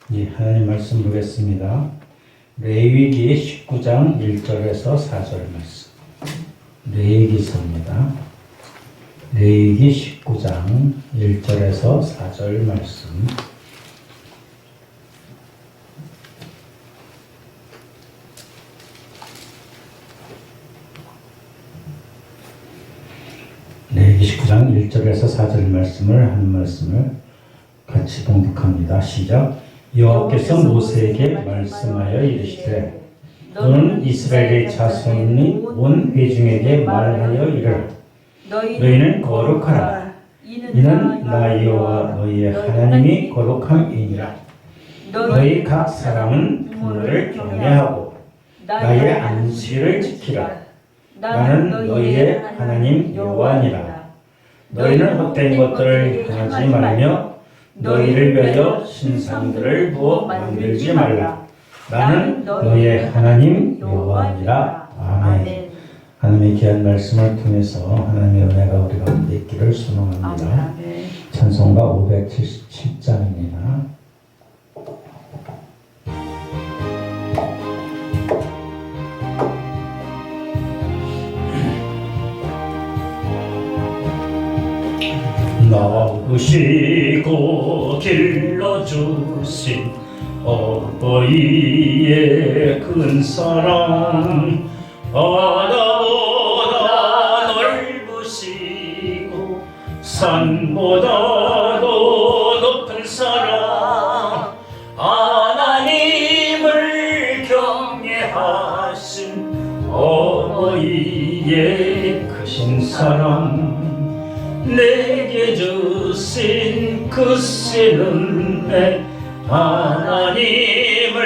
예, 하나님 말씀 보겠습니다. 레위기 19장 1절에서 4절 말씀. 레위기서입니다. 레위기 19장 1절에서 4절 말씀. 레위기 19장 1절에서 4절 말씀을 한 말씀을 같이 봉독합니다. 시작. 여호와께서 모세에게 말씀하여 이르시되 너는 이스라엘의 자손이 온 회중에게 말하여 이르라. 너희는 거룩하라. 이는 나 여호와 너희의 하나님이 거룩함이니라. 너희 각 사람은 부모를 경외하고 나의 안식일을 지키라. 나는 너희의 하나님 여호와니라. 너희는 헛된 것들을 행하지 말며 너희를 위하여 신상들을 부어 만들지 말라. 나는 너희의 하나님 여호와니라. 아멘. 하나님의 귀한 말씀을 통해서 하나님의 은혜가 우리 가운데 있기를 소망합니다. 찬송가 577장입니다. 낳으시고 길러주신 어버이의 큰 사랑, 바다보다 넓으시고 산보다도 높은 사랑, 하나님을 경외하신 어버이의 크신 사랑, 내게 주신 그 신 은혜, 하나님을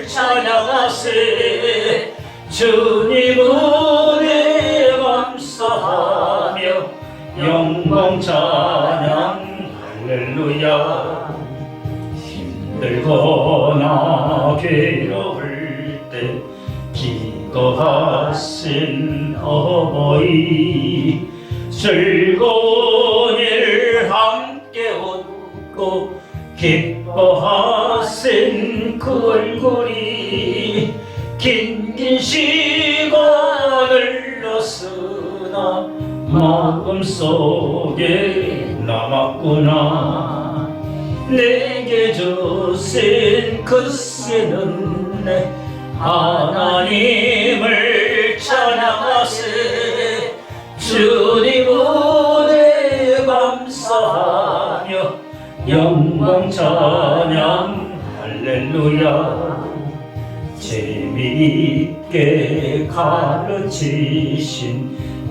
찬양하세. 주님 은혜 감사하며 영광 찬양 할렐루야. 힘들거나 괴로울 때 기도하신 어버이, 즐거운 일 함께 웃고 기뻐하신 그 얼굴이 긴 시간을 흘렀으나 마음속에 남았구나. 내게 주신 그 신 은혜, 하나님을 찬양하세. 주님 은혜 감사하며 영광 찬양 할렐루야. 재미있게 가르치신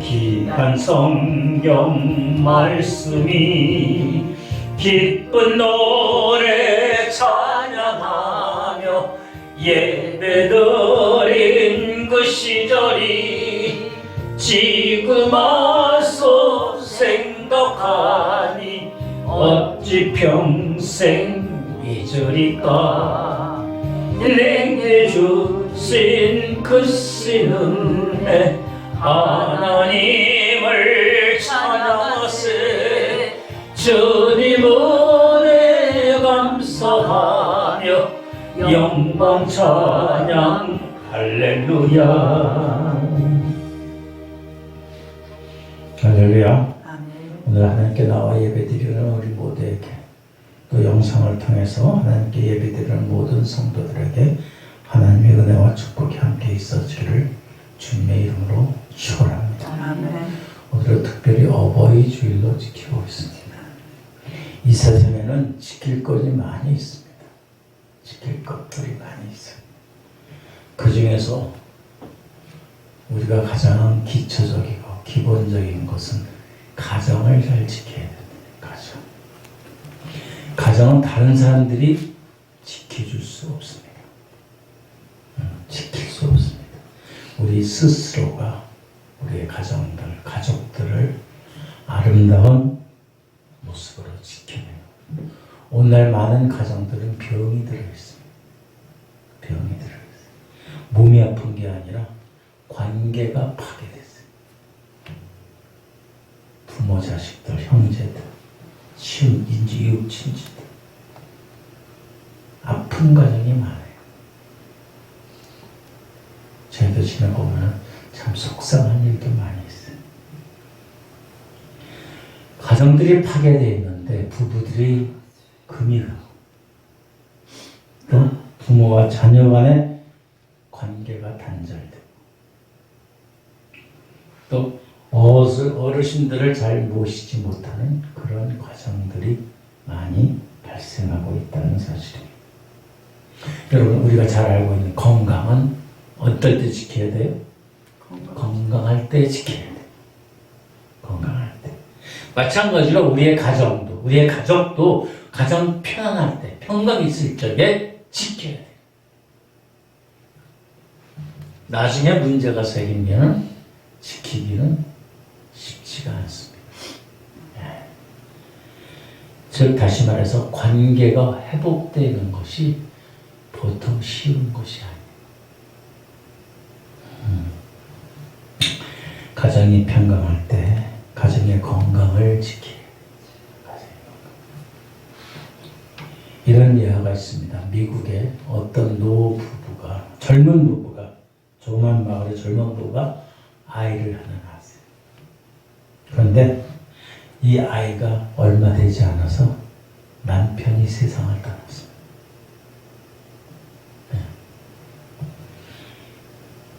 귀한 성경 말씀이 기쁜 노래 찬양하며 예배드린 그 시절이 지금 와서 생각하니 어찌 평생 잊으리까. 내게 주신 그 신 은혜, 하나님을 찬양하세. 주님 은혜 감사하며 영광 찬양 할렐루야. 할렐루야. 오늘 하나님께 나와 예배드리는 우리 모두에게, 또 영상을 통해서 하나님께 예배드리는 모든 성도들에게 하나님의 은혜와 축복이 함께 있어지기를 주님의 이름으로 축원합니다. 오늘은 특별히 어버이 주일로 지키고 있습니다. 이 세상에는 지킬 것이 많이 있습니다. 지킬 것들이 많이 있어요. 그 중에서 우리가 가장 기초적이고 기본적인 것은 가정을 잘 지켜야 됩니다. 가정은 다른 사람들이 지켜줄 수 없습니다. 지킬 수 없습니다. 우리 스스로가 우리의 가족들을 아름다운 모습으로 지켜내요. 오늘날 많은 가정들은 병이 들어있습니다. 병이 들어있어요. 몸이 아픈 게 아니라 관계가 파괴됐어요. 부모, 자식들, 형제들, 이웃, 친지들, 슬픈 가정이 많아요. 저희도 지나보면 참 속상한 일도 많이 있어요. 가정들이 파괴되어 있는데 부부들이 금이 가고 또 부모와 자녀 간의 관계가 단절되고 또 어르신들을 잘 모시지 못하는 그런 과정들이 많이 발생하고 있다는 사실입니다. 여러분, 우리가 잘 알고 있는 건강은 어떨 때 지켜야 돼요? 건강할 때 지켜야 돼요. 건강할 때. 마찬가지로 우리의 가족도 가장 편안할 때, 평강 있을 적에 지켜야 돼요. 나중에 문제가 생기면 지키기는 쉽지가 않습니다. 즉 다시 말해서 관계가 회복되는 것이 보통 쉬운 것이 아니에요. 가정이 평강할 때 가정의 건강을 지켜야 돼요. 이런 예화가 있습니다. 미국의 어떤 노부부가, 젊은 부부가, 조그만 마을의 젊은 부부가 아이를 하나 낳았어요. 그런데 이 아이가 얼마 되지 않아서 남편이 세상을 떠났어요.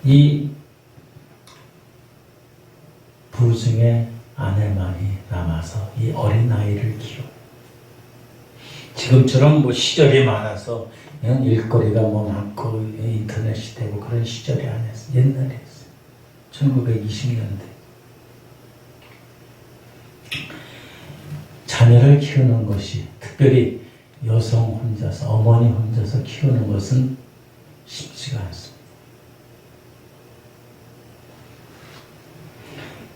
이 부중에 아내만이 남아서 이 어린 아이를 키워. 지금처럼 뭐 시절이 많아서 일거리가 뭐 많고 인터넷이 되고 그런 시절이 아니었어요. 옛날에 했어요. 1920년대. 자녀를 키우는 것이, 특별히 여성 혼자서, 어머니 혼자서 키우는 것은 쉽지가 않습니다.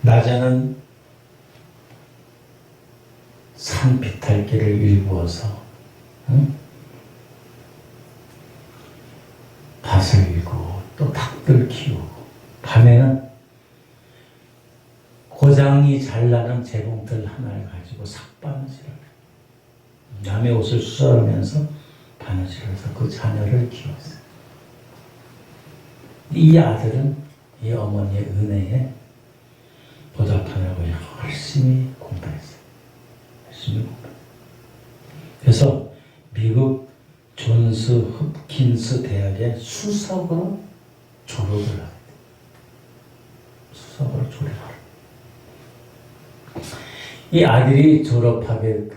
낮에는 산 비탈길을 일구어서 밭을 일구고 또 닭들 키우고, 밤에는 고장이 잘 나는 재봉틀 하나를 가지고 삭바느질을 해요. 남의 옷을 수설하면서 바느질해서 그 자녀를 키웠어요. 이 아들은 이 어머니의 은혜에 보답하려고 열심히 공부했어요. 그래서 미국 존스 홉킨스 대학의 수석으로 졸업을 하게 돼요. 수석으로 졸업을. 이 아들이 졸업하게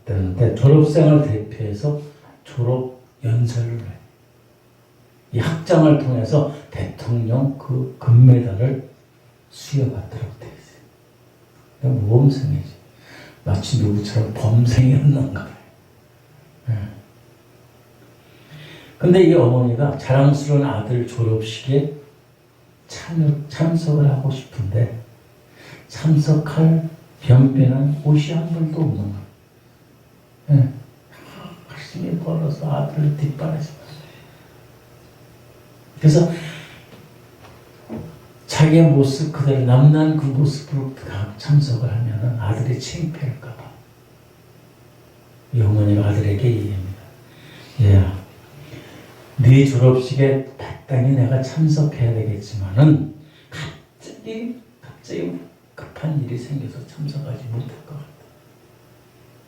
되는데 졸업생을 대표해서 졸업 연설을 해요. 이 학장을 통해서 대통령 그 금메달을 수여받도록 되어 있어요. 모범생이지. 마치 누구처럼 범생이었는가 봐요. 근데 이 어머니가 자랑스러운 아들 졸업식에 참석을 하고 싶은데 참석할 변변한 옷이 한 벌도 없는 거예요. 열심히 벌어서 아들을 뒷바라지. 그래서 자기의 모습 그대로 남난 그 모습으로 참석을 하면 아들이 창피할까 봐. 이 어머니가 아들에게 얘기합니다. 얘야, 네 졸업식에 마땅히 내가 참석해야 되겠지만은 갑자기 급한 일이 생겨서 참석하지 못할 것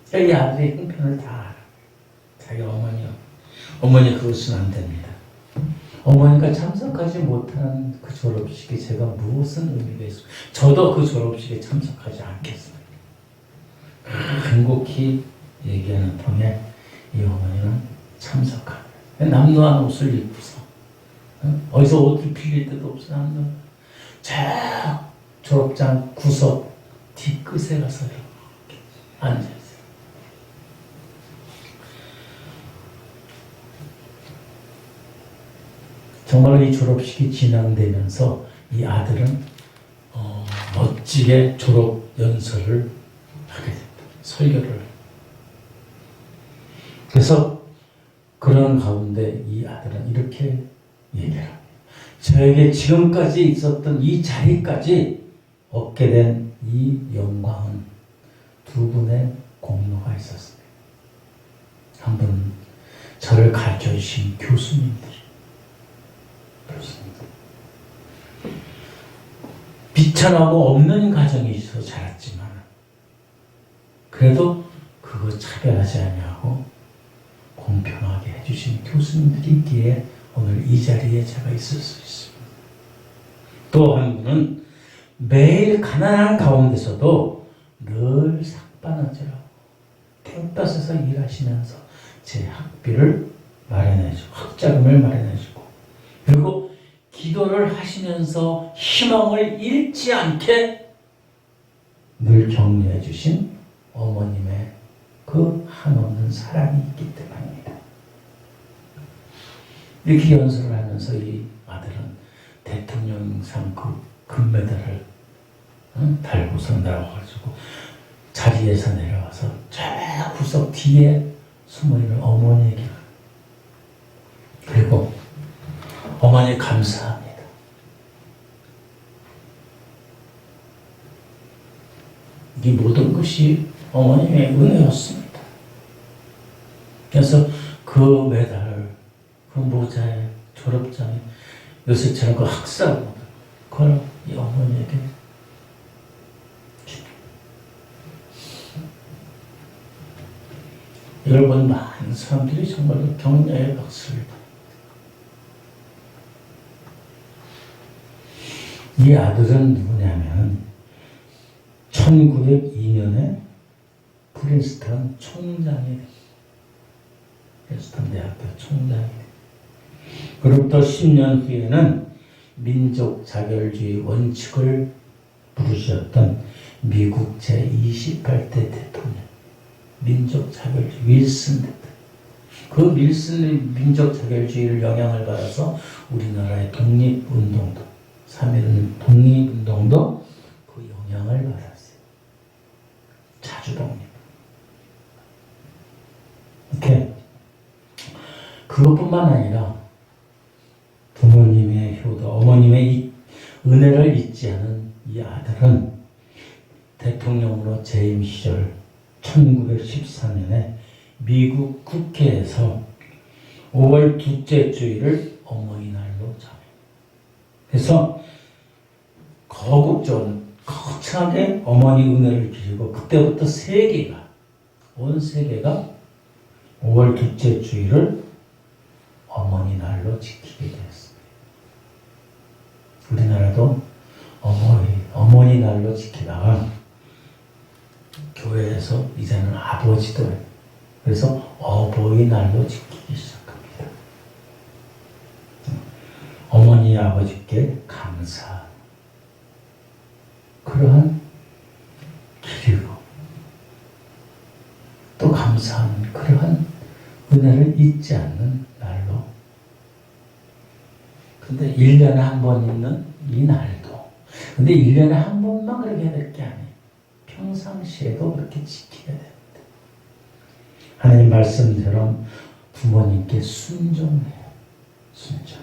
같다. 이 아들의 형편을 다 알아. 자기 어머니 그것은 안 됩니다. 어머니가 참석하지 못하는 그 졸업식에 제가 무슨 의미가 있을까? 저도 그 졸업식에 참석하지 않겠습니다. 간곡히 얘기하는 통에 이 어머니는 참석합니다. 남루한 옷을 입고서 어디서 옷을 빌릴 데도 없어. 저 졸업장 구석 뒤끝에 가서 이렇게 앉아있어요. 정말로 이 졸업식이 진행되면서 이 아들은 멋지게 졸업 연설을 하게 됩니다. 설교를. 그래서 그런 가운데 이 아들은 이렇게 얘기를 합니다. 저에게 지금까지 있었던 이 자리까지 얻게 된 이 영광은 두 분의 공로가 있었습니다. 한 분, 저 저를 가르쳐 주신 교수님들. 비천하고 없는 가정에서 자랐지만 그래도 그거 차별하지 않냐고 공평하게 해주신 교수님들이 있기에 오늘 이 자리에 제가 있을 수 있습니다. 또 한 분은 매일 가난한 가운데서도 늘 삭바느질하고 땡볕에서 일하시면서 제 학비를 마련해주고 학자금을 마련해주고 그리고 기도를 하시면서 희망을 잃지 않게 늘 격려해 주신 어머님의 그 한없는 사랑이 있기 때문입니다. 이렇게 연설을 하면서 이 아들은 대통령상 그 금메달을 달고서 나와가지고 자리에서 내려와서 저 구석 뒤에 숨어있는 어머니에게 그리고 어머니 감사합니다. 이 모든 것이 어머님의 은혜였습니다. 그래서 그 메달을 그 모자에 졸업장에 요새처럼 그 학사 모자 그걸 이 어머니에게 줍니다. 이걸 본 많은 사람들이 정말로 격려의 박수를 받습니다. 이 아들은 누구냐면 1902년에 프린스턴 총장이 됩니다. 프린스턴 대학교 총장이 됩니다. 그로부터 10년 후에는 민족 자결주의 원칙을 부르셨던 미국 제28대 대통령 민족 자결주의 윌슨 대통령 그 윌슨의 민족 자결주의를 영향을 받아서 우리나라의 독립운동도 3.1 독립운동도 그 영향을 받았어요. 자주 독립. 이렇게 그것뿐만 아니라 부모님의 효도, 어머님의 이 은혜를 잊지 않은 이 아들은 대통령으로 재임 시절 1914년에 미국 국회에서 5월 둘째 주일을 어머니날로 정해요. 그래서 거창하게 어머니 은혜를 기리고 그때부터 온 세계가 5월 둘째 주일을 어머니 날로 지키게 되었습니다. 우리나라도 어머니 날로 지키다가 교회에서 이제는 아버지도 그래서 어버이 날로 지키기 시작합니다. 어머니 아버지께 감사 그러한 기리고 또 감사하는 그러한 은혜를 잊지 않는 날로 근데 1년에 한 번 있는 이 날도 근데 1년에 한 번만 그렇게 해야 될 게 아니에요. 평상시에도 그렇게 지켜야 됩니다. 하나님 말씀처럼 부모님께 순종해요. 순종.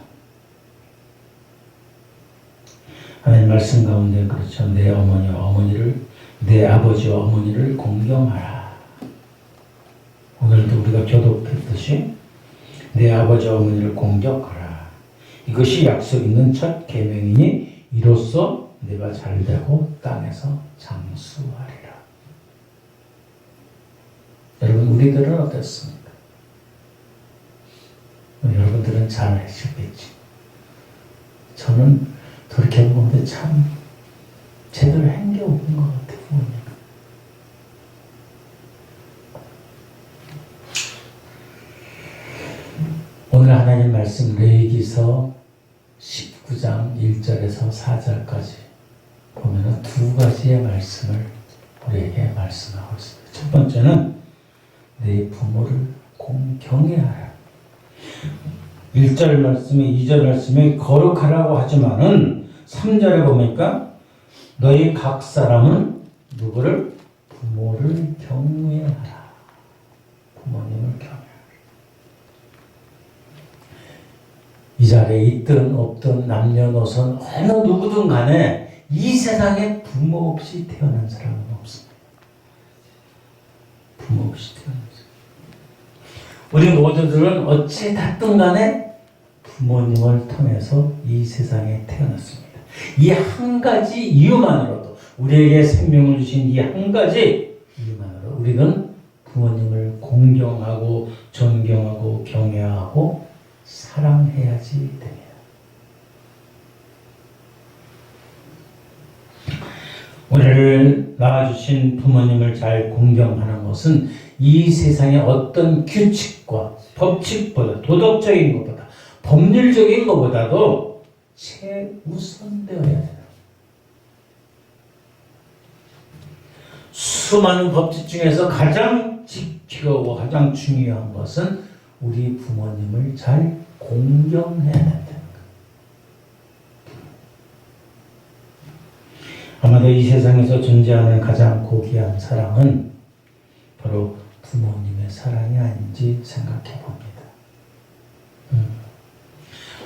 하나님 말씀 가운데 그렇죠. 내 어머니를 내 아버지와 어머니를 공경하라. 오늘도 우리가 교독했듯이 내 아버지와 어머니를 공격하라. 이것이 약속 있는 첫 계명이니 이로써 내가 잘되고 땅에서 장수하리라. 여러분 우리들은 어떻습니까? 여러분들은 잘 하시겠지. 저는 돌이켜보는데 참 제대로 행겨오는 것 같아요. 부모님. 오늘 하나님 말씀 레위기서 19장 1절에서 4절까지 보면은 두 가지의 말씀을 우리에게 말씀하고 있습니다. 첫 번째는 내 부모를 공경해하라. 1절 말씀에 2절 말씀에 거룩하라고 하지만은 3절에 보니까 너희 각 사람은 누구를? 부모를 경외하라. 부모님을 경외하라. 이 자리에 있든 없든 남녀노소 어느 누구든 간에 이 세상에 부모 없이 태어난 사람은 없습니다. 부모 없이 태어난 사람. 우리 모두들은 어찌 됐든 간에 부모님을 통해서 이 세상에 태어났습니다. 이 한 가지 이유만으로도, 우리에게 생명을 주신 이 한 가지 이유만으로 우리는 부모님을 공경하고 존경하고 경외하고 사랑해야지 됩니다. 우리를 낳아주신 부모님을 잘 공경하는 것은 이 세상의 어떤 규칙과 법칙보다, 도덕적인 것보다, 법률적인 것보다도 최우선되어야 돼요. 수많은 법칙 중에서 가장 지키고 가장 중요한 것은 우리 부모님을 잘 공경해야 된다는 거예요. 아마도 이 세상에서 존재하는 가장 고귀한 사랑은 바로 부모님의 사랑이 아닌지 생각해 봅니다.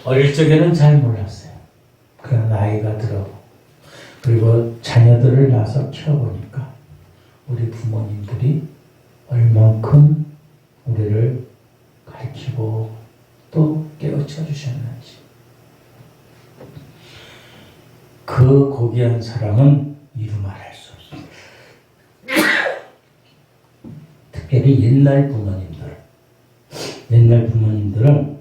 어릴 적에는 잘 몰랐어요. 그러나 나이가 들어 그리고 자녀들을 낳아서 키워보니까 우리 부모님들이 얼만큼 우리를 가르치고 또 깨우쳐 주셨는지, 그 고귀한 사랑은 이루 말할 수 없습니다. 특별히 옛날 부모님들은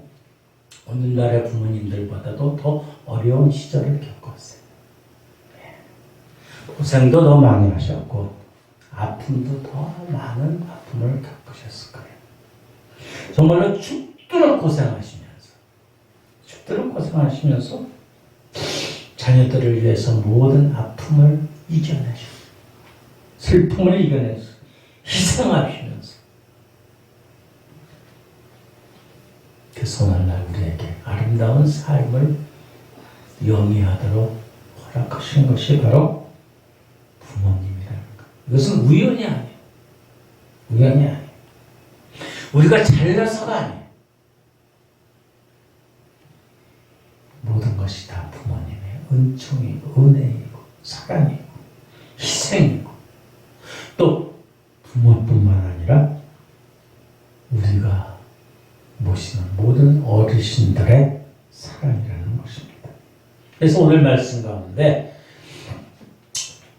오늘날의 부모님들보다도 더 어려운 시절을 겪었어요. 고생도 더 많이 하셨고 아픔도 더 많은 아픔을 겪으셨을 거예요. 정말로 죽도록 고생하시면서 자녀들을 위해서 모든 아픔을 이겨내시고 슬픔을 이겨내서 희생하시면서, 그래서 오늘날 우리에게 아름다운 삶을 영위하도록 허락하신 것이 바로 부모님이라는 것. 이것은 우연이 아니에요. 우리가 잘나서가 아니에요. 모든 것이 다 부모님의 은총이고 은혜이고 사랑이고 희생이고, 또 부모뿐만 아니라 우리가 모시는 모든 어르신들의 사랑이라는 것입니다. 그래서 오늘 말씀 가운데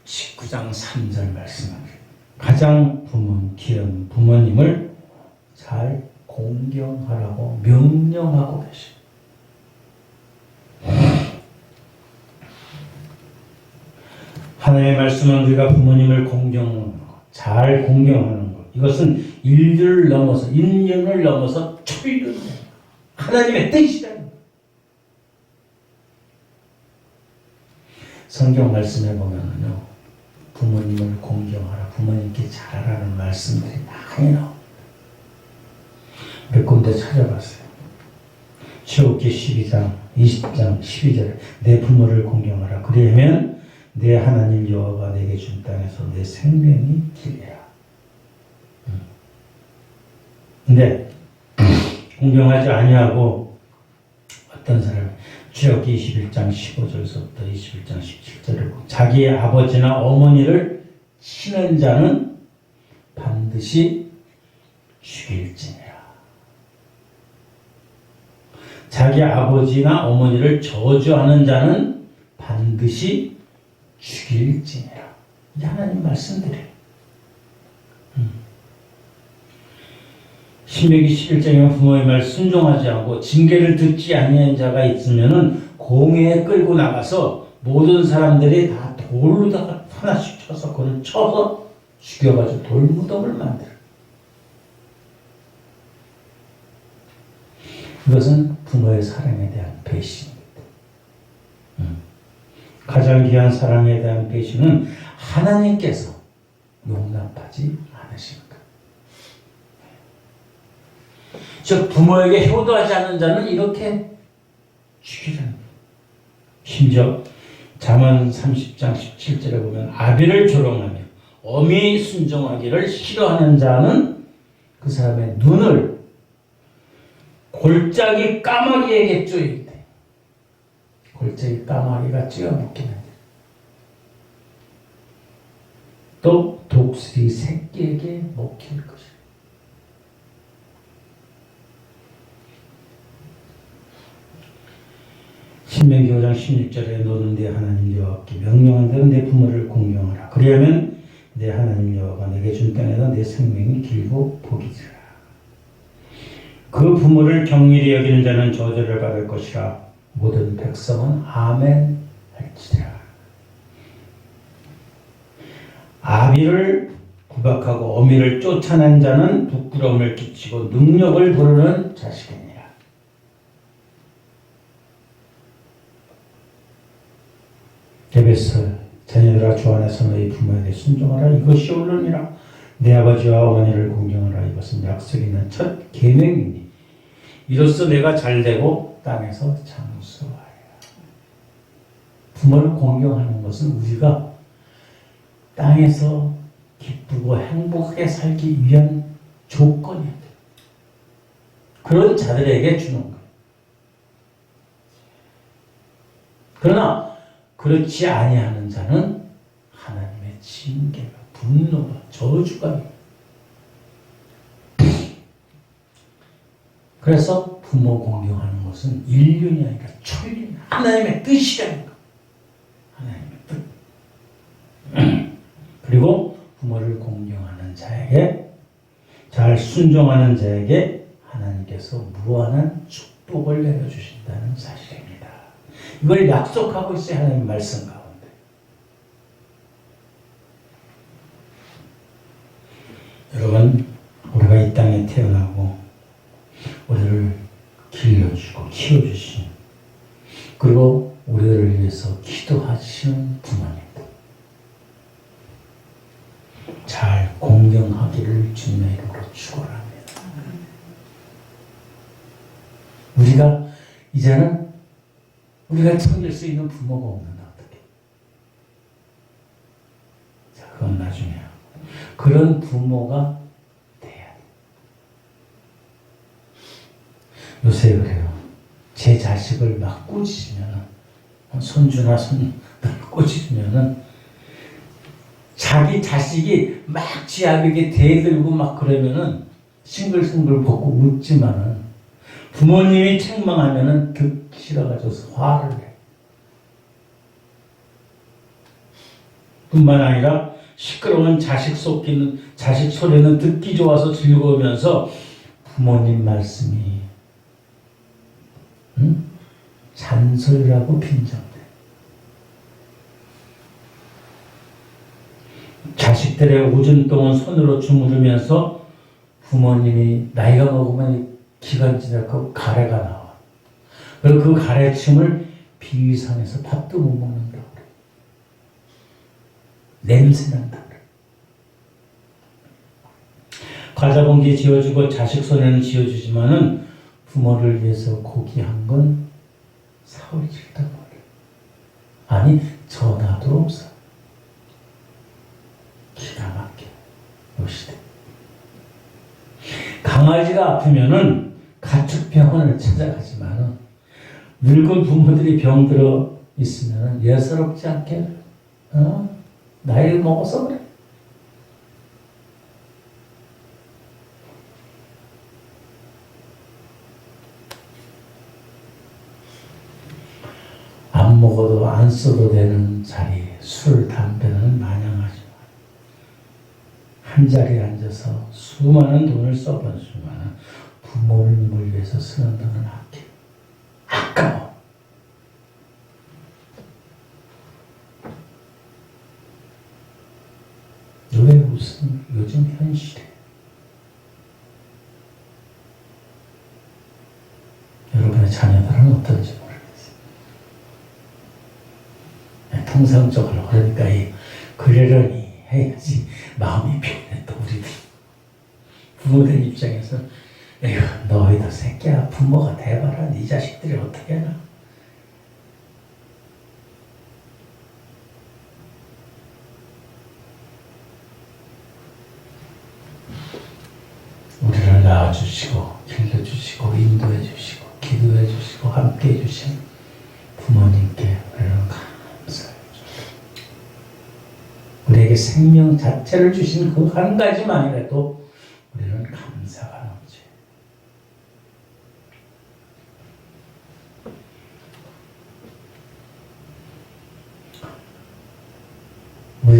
19장 3절 말씀합니다. 가장 귀한 부모님을 잘 공경하라고 명령하고 계십니다. 하나님의 말씀은 우리가 부모님을 잘 공경하는 것, 이것은 인류를 넘어서 초일을 하나님의 뜻이라는 것. 성경 말씀에 보면요, 부모님을 공경하라, 부모님께 잘하라는 말씀들이 많이 나옵니다. 몇 군데 찾아봤어요. 출애굽기 12장, 20장, 12절, 내 부모를 공경하라. 그리하면 내 하나님 여호와가 내게 준 땅에서 내 생명이 길리라. 근데 공경하지 아니하고 어떤 사람, 출애굽기 21장 15절부터 21장 17절을 자기의 아버지나 어머니를 치는 자는 반드시 죽일지니라. 자기 아버지나 어머니를 저주하는 자는 반드시 죽일지니라. 이 하나님 말씀드려요. 신명기 11장에 부모의 말 순종하지 않고 징계를 듣지 아니한 자가 있으면은 공회에 끌고 나가서 모든 사람들이 다 돌로다가 하나씩 쳐서 그걸 쳐서 죽여가지고 돌무덤을 만들어. 이것은 부모의 사랑에 대한 배신입니다. 가장 귀한 사랑에 대한 배신은 하나님께서 용납하지 않으십니다. 즉 부모에게 효도하지 않는 자는 이렇게 죽이라는 거예요. 심지어 잠언 30장 17절에 보면 아비를 조롱하며 어미 순종하기를 싫어하는 자는 그 사람의 눈을 골짜기 까마귀에게 쪼이되, 골짜기 까마귀가 찧어먹기는 또 독수리 새끼에게 먹힐 것이다. 신명기 5장 16절에 너는 네 하나님 여호와께 명령한 대로 내 부모를 공경하라. 그리하면 내 하나님 여호와가 내게 준 땅에서 내 생명이 길고 복이 되리라. 그 부모를 경휼히 여기는 자는 저주를 받을 것이라. 모든 백성은 아멘 할지라. 아비를 구박하고 어미를 쫓아낸 자는 부끄러움을 끼치고 능력을 부르는 자식이니라. 에베소 자녀들아 주 안에서 너희 부모에게 순종하라. 이것이 옳으니라. 내 아버지와 어머니를 공경하라. 이것은 약속 있는 첫 계명이니 이로써 내가 잘되고 땅에서 장수하리라. 부모를 공경하는 것은 우리가 땅에서 기쁘고 행복하게 살기 위한 조건이야 돼. 그런 자들에게 주는 거야. 그러나 그렇지 아니하는 자는 하나님의 징계가, 분노가, 저주가. 그래서 부모 공경하는 것은 인륜이 아니라 천륜, 하나님의 뜻이라는 거. 하나님의 뜻. 그리고 부모를 공경하는 자에게, 잘 순종하는 자에게 하나님께서 무한한 축복을 내려주신다는 사실입니다. 이걸 약속하고 있어요. 하나님 말씀 가운데. 여러분, 우리가 이 땅에 태어나고 우리를 길러주고 키워주신, 그리고 우리를 위해서 기도하시는 부모님 잘 공경하기를 주님의 이름으로 축원합니다. 우리가 이제는 우리가 챙길 수 있는 부모가 없는다. 어떻게? 자, 그건 나중에야. 그런 부모가 돼야 돼. 요새 그래요. 제 자식을 막 꾸짖으면, 손주나 손을 꾸짖으면은 자기 자식이 막 지 아비에게 대들고 막 그러면은 싱글싱글 벗고 웃지만은 부모님이 책망하면은 듣기 싫어가지고 화를 내. 뿐만 아니라 시끄러운 자식 소리는 듣기 좋아서 즐거우면서 부모님 말씀이 잔소리라고 빈정돼. 자식들의 오줌 똥은 손으로 주무르면서 부모님이 나이가 먹으면 기관지락하고 가래가 나와. 그리고 그 가래침을 비위상에서 밥도 못 먹는다고 그래. 냄새난다고 그래. 과자 봉지 지어주고 자식 손에는 지어주지만은 부모를 위해서 고기 한 건 사오리 싫다고 그래. 아니, 전화도 없어. 기가 막혀. 요 시대. 강아지가 아프면은 가축병원을 찾아가지만은 늙은 부모들이 병들어 있으면은 예사롭지 않게, 나이를 먹어서 그래. 안 먹어도 안 써도 되는 자리에 술, 담배는 마냥하지만 한 자리에 앉아서 수많은 돈을 써봤지만 부모님을 위해서 쓰는 돈은 아까워. 왜 무슨 요즘 현실에 여러분의 자녀들은 어떤지 모르겠어요. 통상적으로 그러니까 그러려니 해야지 마음이 편해. 또 우리 부모들 입장에서 에휴 너희도 새끼야 부모가 돼봐라. 네 자식들이 어떻게 하나. 우리를 낳아주시고 길러주시고 인도해주시고 기도해주시고 함께해주신 부모님께 우리는 감사해요. 우리에게 생명 자체를 주신 그 한 가지만이라도 우리는 감사가 넘쳐요.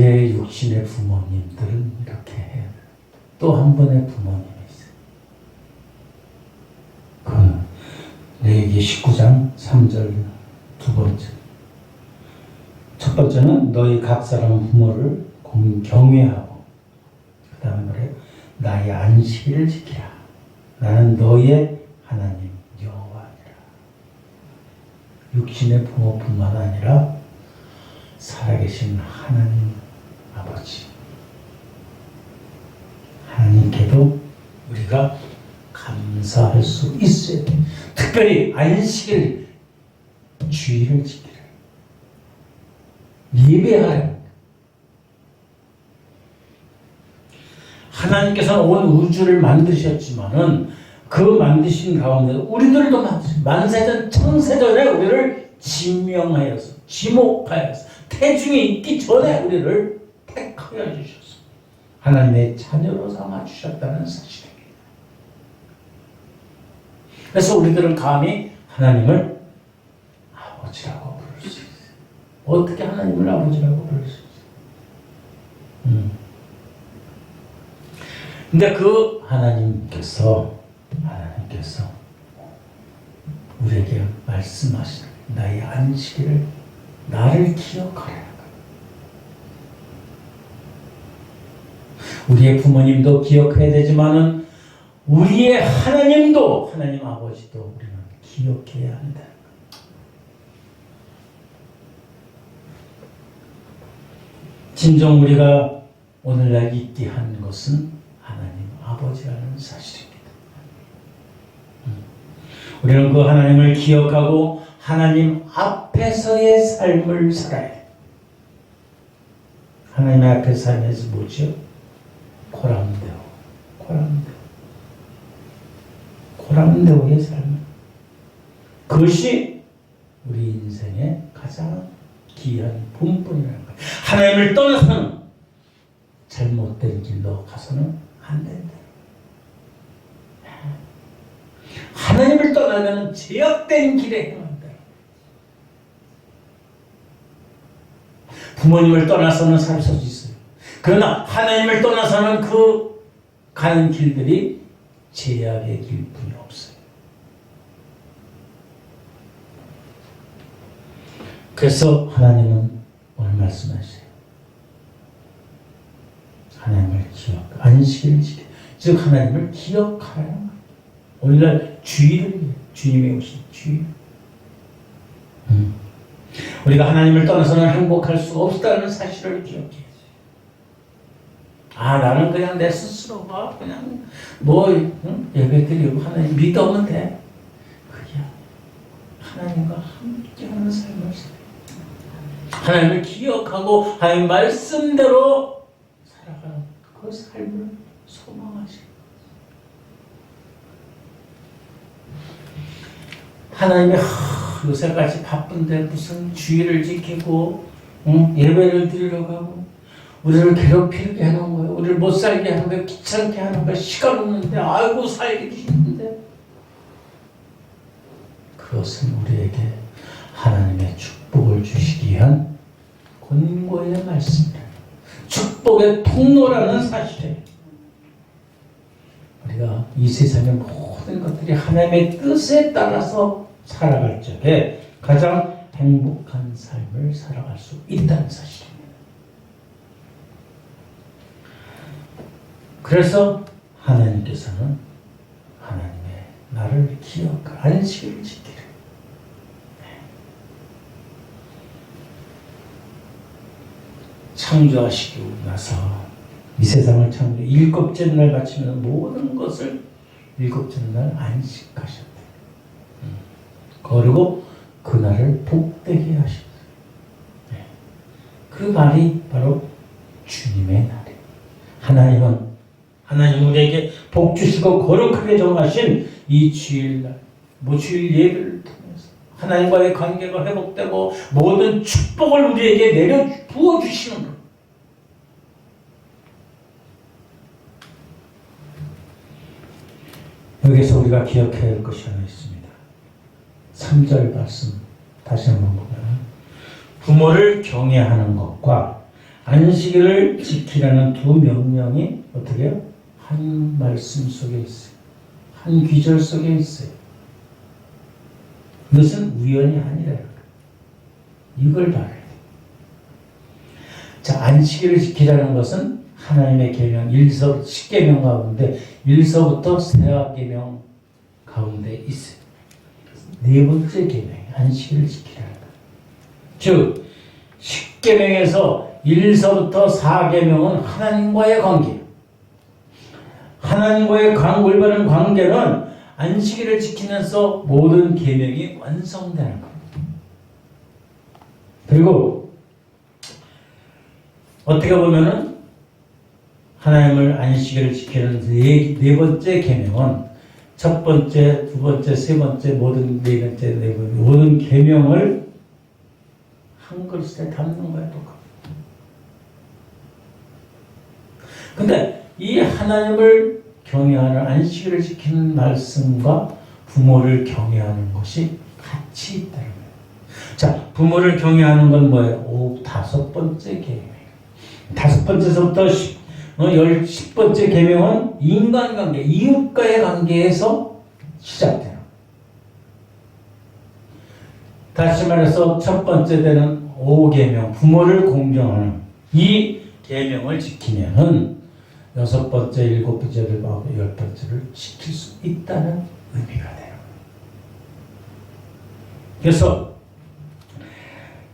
우리의 육신의 부모님들은 이렇게 해야 돼. 또 한 번의 부모님이 있어요. 그건 레위기 19장 3절 두 번째. 첫 번째는 너희 각 사람 부모를 경외하고, 그 다음에 뭐래요? 나의 안식일을 지키라. 나는 너의 하나님 여호와니라. 육신의 부모뿐만 아니라 살아계신 하나님 아버지, 하나님께도 우리가 감사할 수 있어야 돼. 특별히 안식일, 주일을 지키라. 예배하라. 하나님께서는 온 우주를 만드셨지만은 그 만드신 가운데 우리들도 만세전 청세전에 우리를 지명하여서, 지목하여서, 태중에 있기 전에 우리를 택하여 주셔서 하나님의 자녀로 삼아 주셨다는 사실입니다. 그래서 우리들은 감히 하나님을 아버지라고 부를 수 있어요. 어떻게 하나님을 아버지라고 부를 수 있어요? 근데 그 하나님께서 우리에게 말씀하시는 나의 안식일을, 나를 기억하라. 우리의 부모님도 기억해야 되지만은 우리의 하나님도, 하나님 아버지도 우리는 기억해야 한다. 진정 우리가 오늘날 있게 한 것은 하나님 아버지라는 사실입니다. 우리는 그 하나님을 기억하고 하나님 앞에서의 삶을 살아야 돼. 하나님 앞에 살면서 뭐죠? 코람데오의 삶. 그것이 우리 인생의 가장 귀한 본분이라는 거예요. 하나님을 떠나서는, 잘못된 길로 가서는 안 된다. 하나님을 떠나면 제약된 길에 행한다. 부모님을 떠나서는 살 수 있어요. 그러나 하나님을 떠나서는 그 가는 길들이 제약의 길뿐이 없어요. 그래서 하나님은 오늘 말씀하세요. 하나님을 안식일을 지켜. 즉 하나님을 기억하라. 오늘날 주일을, 주님이 오신 주일. 우리가 하나님을 떠나서는 행복할 수 없다는 사실을 기억해야지. 나는 그냥 내 스스로가 그냥 예배드리고 하나님 믿으면 돼. 그게 하나님과 함께하는 삶을 살아요. 하나님을 기억하고 하나님 말씀대로 살아가는 그 삶을 소망하시고, 하나님이 요새까지 바쁜데 무슨 주일을 지키고 예배를 드리려고 하고 우리를 괴롭히게 해놓은 거예요. 우리를 못 살게 하는 거예요. 귀찮게 하는 거예요. 시간 없는데, 아이고 살기 힘든데. 그것은 우리에게 하나님의 축복을 주시기 위한 권고의 말씀이에요. 축복의 통로라는 사실이에요. 우리가 이 세상의 모든 것들이 하나님의 뜻에 따라서 살아갈 적에 가장 행복한 삶을 살아갈 수 있다는 사실입니다. 그래서 하나님께서는 하나님의 나를 기억할 안식일을 지키라. 창조하시고 나서 이 세상을 창조, 일곱째 날 바치면 모든 것을 일곱째 날 안식하셨다. 그리고 그날을 복되게 하셨다. 그 날이 바로 주님의 날이에요. 하나님 우리에게 복 주시고 거룩하게 정하신 이 주일날, 주일 예배를 통해서 하나님과의 관계가 회복되고 모든 축복을 우리에게 내려 부어주시는 것. 여기서 우리가 기억해야 할 것이 하나 있습니다. 3절 말씀 다시 한번 보면, 부모를 경외하는 것과 안식일을 지키라는 두 명령이 어떻게 해요? 한 말씀 속에 있어요. 한 귀절 속에 있어요. 이것은 우연이 아니라 이걸 봐야 돼요. 자, 안식일을 지키라는 것은 하나님의 계명 10계명 가운데 1서부터 세계명 가운데 있어요. 네 번째 계명이 안식일을 지키라는 것. 즉 10계명에서 1서부터 4계명은 하나님과의 관계. 하나님과의 올바른 관계는 안식일을 지키면서 모든 계명이 완성되는 겁니다. 그리고 어떻게 보면은 하나님을 안식일을 지키는 네 번째 계명은 첫 번째, 두 번째, 세 번째, 모든 네 번째, 네 번째, 모든 계명을 한 글씨에 담는 거야, 똑같아. 근데 이 하나님을 경외하는 안식일을 지키는 말씀과 부모를 경외하는 것이 같이 있다는 거예요. 자, 부모를 경외하는 건 뭐예요? 다섯 번째 계명이에요. 다섯 번째서부터 10번째 계명은 인간관계, 이웃과의 관계에서 시작돼요. 다시 말해서 첫 번째 되는 5계명, 부모를 공경하는 이 계명을 지키면은 여섯 번째, 일곱 번째를 하고 열 번째를 지킬 수 있다는 의미가 돼요. 그래서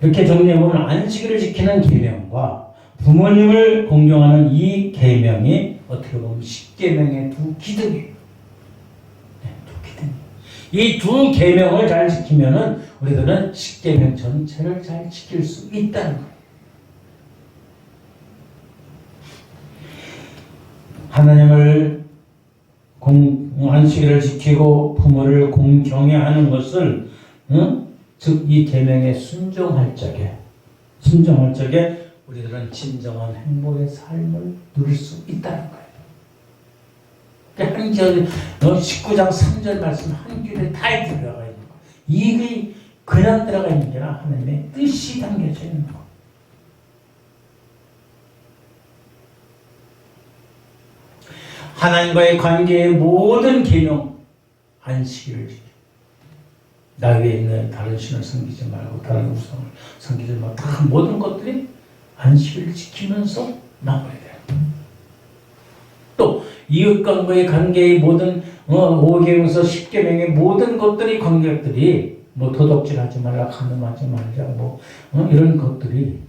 이렇게 정리해보면 안식일을 지키는 계명과 부모님을 공경하는 이 계명이 어떻게 보면 10계명의 두 기둥이에요. 네, 두 기둥. 이 두 계명을 잘 지키면은 우리들은 10계명 전체를 잘 지킬 수 있다는 거예요. 하나님을 안식일을 지키고 부모를 경외하는 것을 즉 이 계명에 순종할 적에 우리들은 진정한 행복의 삶을 누릴 수 있다는 거예요. 한절 19장 3절 말씀 한 줄에 다 들어가 있는 거예요. 이게 그냥 들어가 있는 게 아니라 하나님의 뜻이 담겨져 있는 거예요. 하나님과의 관계의 모든 계명, 안식일을 지켜. 나 위에 있는 다른 신을 섬기지 말고 다른 우상을 섬기지 말고 다 모든 것들이 안식일을 지키면서 나와야 돼요. 또 이웃과의 관계의 모든 5계명에서 10계명의 모든 것들이 관계들이 도덕질하지 말라, 간음하지 말자, 이런 것들이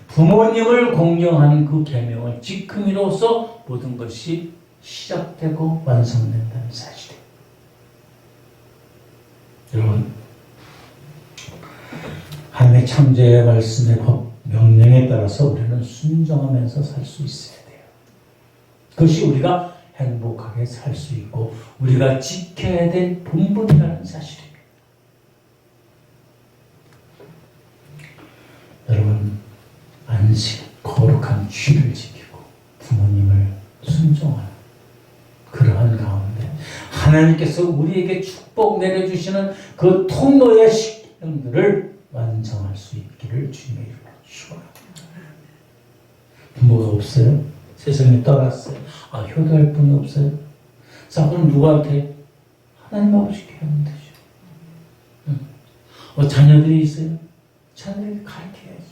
부모님을 공경하는 그 계명을 지킴으로써 모든 것이 시작되고 완성된다는 사실이에요. 여러분, 하나님의 창조의 말씀의 법, 명령에 따라서 우리는 순종하면서 살 수 있어야 돼요. 그것이 우리가 행복하게 살 수 있고 우리가 지켜야 될 본분이라는 사실입니다. 여러분, 안식, 거룩한 주를 지키고 부모님을 순종하는 그러한 가운데 하나님께서 우리에게 축복 내려주시는 그 통로의 식량들을 완성할 수 있기를 주님의 이름으로 축원합니다. 부모가 없어요? 세상에 떠났어요? 효도할 분이 없어요? 자, 그럼 누구한테? 하나님 아버지께 하면 되죠. 자녀들이 있어요? 자녀들이 가르쳐야지.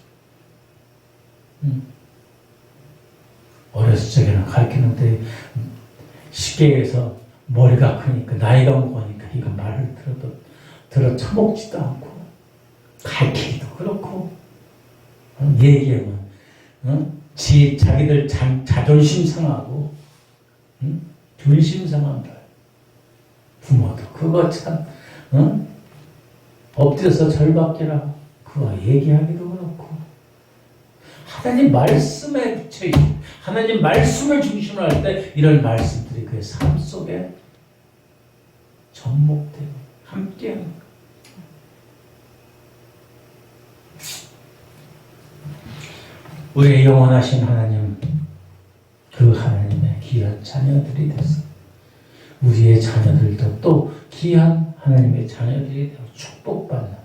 어렸을 적에는 가르치는데 쉽게 해서 머리가 크니까 나이가 먹으니까 이거 말을 들어 처먹지도 않고 가르치기도 그렇고 얘기하면 자기들 자존심 상하고 존심 상한다. 부모도 그거 참 엎드려서 절박기라 그거 얘기하기도 그렇고 하나님 말씀에 붙여있고 하나님 말씀을 중심으로 할 때 이런 말씀들이 그의 삶 속에 접목되고 함께하는 거예요. 우리의 영원하신 하나님, 그 하나님의 귀한 자녀들이 돼서 우리의 자녀들도 또 귀한 하나님의 자녀들이 되어 축복받는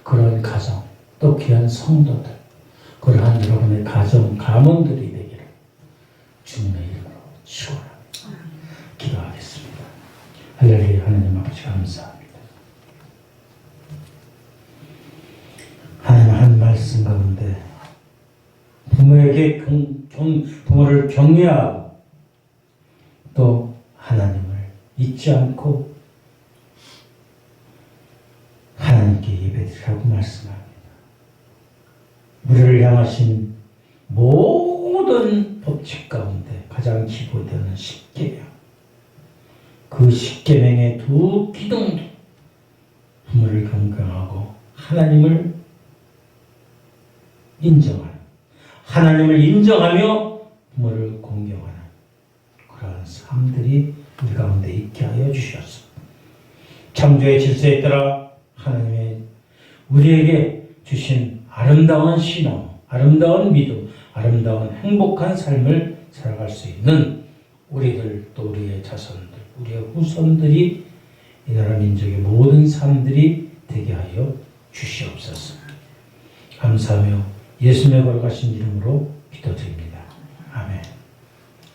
그런 가정, 또 귀한 성도들, 그러한 여러분의 가정, 가문들이 되기를 주님의 이름으로 축원합니다. 기도하겠습니다. 할렐루야. 하나님 아버지 감사합니다. 하나님 한 말씀 가운데 부모에게 부모를 경외하고 또 하나님을 잊지 않고 하나님께 예배드리라고 말씀합니다. 우리를 향하신 모든 법칙 가운데 가장 기본되는 십계명, 그 십계명의 두 기둥도 부모를 경경하고 하나님을 인정하는, 하나님을 인정하며 부모를 공경하는 그러한 삶들이 우리 가운데 있게 하여 주셨습니다. 창조의 질서에 따라 하나님의 우리에게 주신 아름다운 신앙, 아름다운 믿음, 아름다운 행복한 삶을 살아갈 수 있는 우리들 또 우리의 자손들, 우리의 후손들이 이 나라 민족의 모든 사람들이 되게 하여 주시옵소서. 감사하며 예수님의 걸어가신 이름으로 기도드립니다.